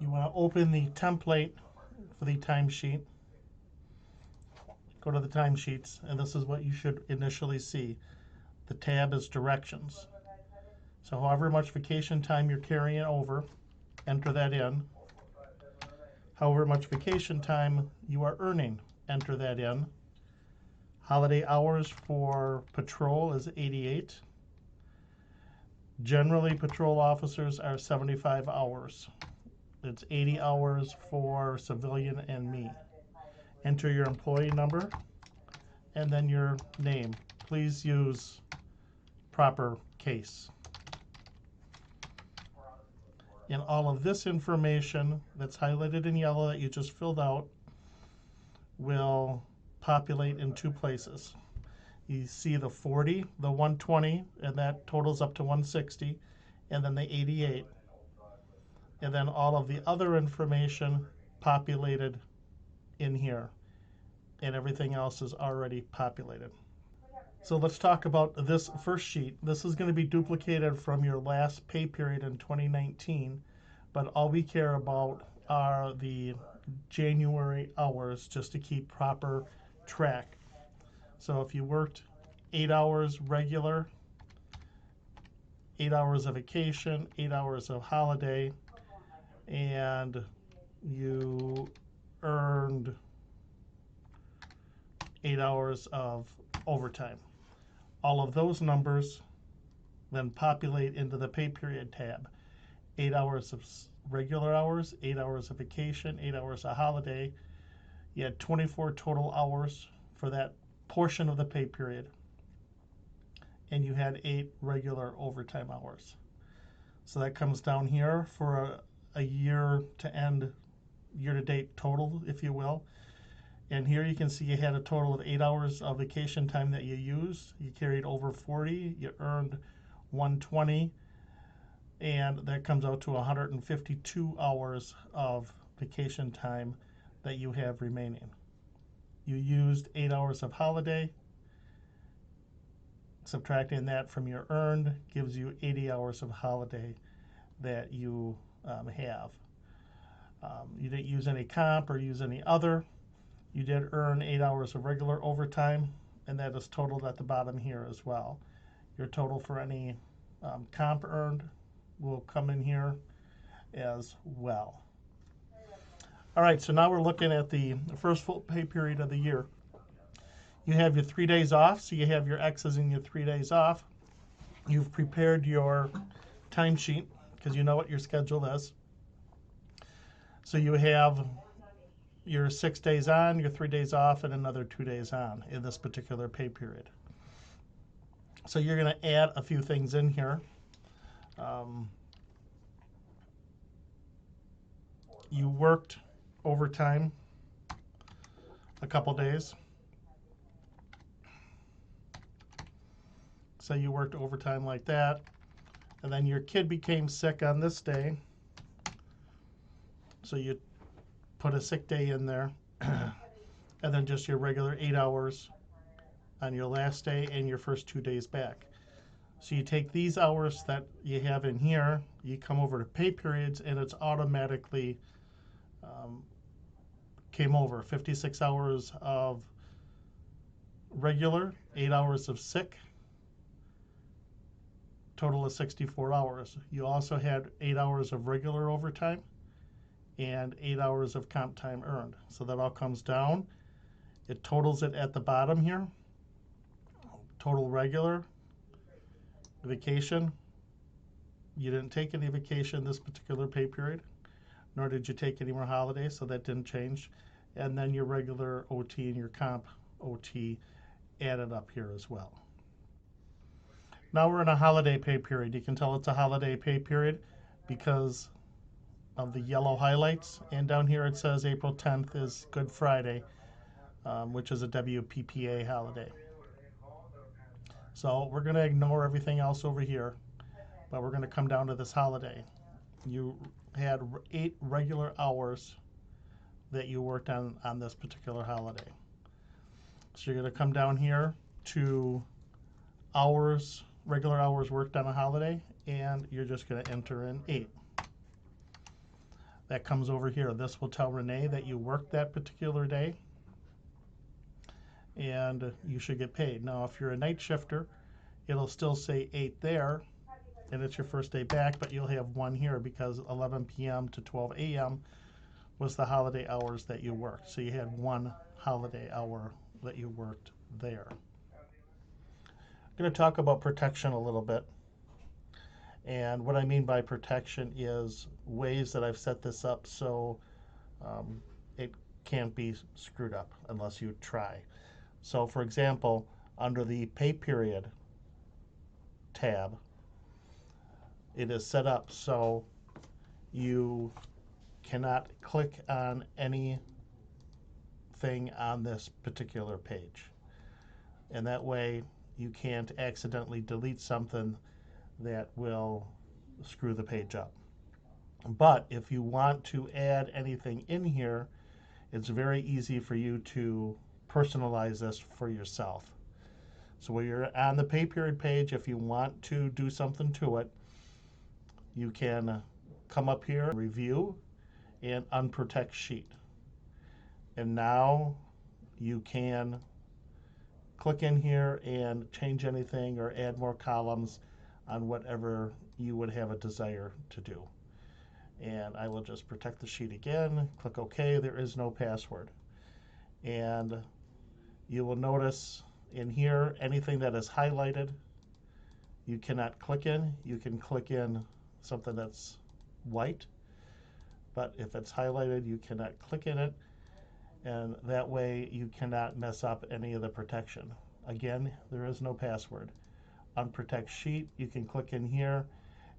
You want to open the template for the timesheet. Go to the timesheets, and this is what you should initially see. The tab is directions. So however much vacation time you're carrying over, enter that in. However much vacation time you are earning, enter that in. Holiday hours for patrol is 88. Generally, patrol officers are 75 hours. It's 80 hours for civilian and me. Enter your employee number and then your name. Please use proper case. And all of this information that's highlighted in yellow that you just filled out will populate in two places. You see the 40, the 120, and that totals up to 160, and then the 88. And then all of the other information populated in here, and everything else is already populated. So let's talk about this first sheet. This is going to be duplicated from your last pay period in 2019, but all we care about are the January hours just to keep proper track. So if you worked 8 hours regular, 8 hours of vacation, 8 hours of holiday, and you earned 8 hours of overtime. All of those numbers then populate into the pay period tab. 8 hours of regular hours, 8 hours of vacation, 8 hours of holiday. You had 24 total hours for that portion of the pay period. And you had 8 regular overtime hours. So that comes down here for a year to end, year to date total, if you will. And here you can see you had a total of 8 hours of vacation time that you used. You carried over 40, you earned 120, and that comes out to 152 hours of vacation time that you have remaining. You used 8 hours of holiday. Subtracting that from your earned gives you 80 hours of holiday that you have. You didn't use any comp or use any other. You did earn 8 hours of regular overtime, and that is totaled at the bottom here as well. Your total for any comp earned will come in here as well. All right, so now we're looking at the first full pay period of the year. You have your 3 days off, so you have your X's in your 3 days off. You've prepared your timesheet because you know what your schedule is. So you have your 6 days on, your 3 days off, and another 2 days on in this particular pay period. So you're going to add a few things in here. You worked overtime a couple days. So you worked overtime like that. And then your kid became sick on this day. So you put a sick day in there. And then just your regular 8 hours on your last day and your first 2 days back. So you take these hours that you have in here, you come over to pay periods, and it's automatically came over 56 hours of regular, 8 hours of sick, total of 64 hours. You also had 8 hours of regular overtime and 8 hours of comp time earned. So that all comes down. It totals it at the bottom here. Total regular, vacation. You didn't take any vacation this particular pay period, nor did you take any more holidays, so that didn't change. And then your regular OT and your comp OT added up here as well. Now we're in a holiday pay period. You can tell it's a holiday pay period because of the yellow highlights. And down here it says April 10th is Good Friday, which is a WPPA holiday. So we're going to ignore everything else over here, but we're going to come down to this holiday. You had 8 regular hours that you worked on this particular holiday. So you're going to come down here to hours, regular hours worked on a holiday, and you're just going to enter in 8. That comes over here. This will tell Renee that you worked that particular day, and you should get paid. Now, if you're a night shifter, it'll still say 8 there, and it's your first day back, but you'll have 1 here because 11 p.m. to 12 a.m. was the holiday hours that you worked. So you had 1 holiday hour that you worked there. I'm going to talk about protection a little bit. And what I mean by protection is ways that I've set this up so it can't be screwed up unless you try. So for example, under the pay period tab, it is set up so you cannot click on anything on this particular page. And that way you can't accidentally delete something that will screw the page up. But if you want to add anything in here, it's very easy for you to personalize this for yourself. So when you're on the pay period page, if you want to do something to it, you can come up here, review, and unprotect sheet. And now you can click in here and change anything or add more columns on whatever you would have a desire to do. And I will just protect the sheet again, click OK. There is no password. And you will notice in here, anything that is highlighted, you cannot click in. You can click in something that's white, but if it's highlighted, you cannot click in it. And that way you cannot mess up any of the protection. Again, there is no password. Unprotect sheet, you can click in here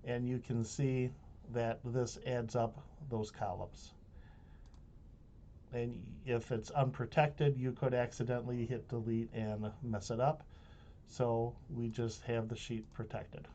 and you can see that this adds up those columns. And if it's unprotected, you could accidentally hit delete and mess it up. So we just have the sheet protected.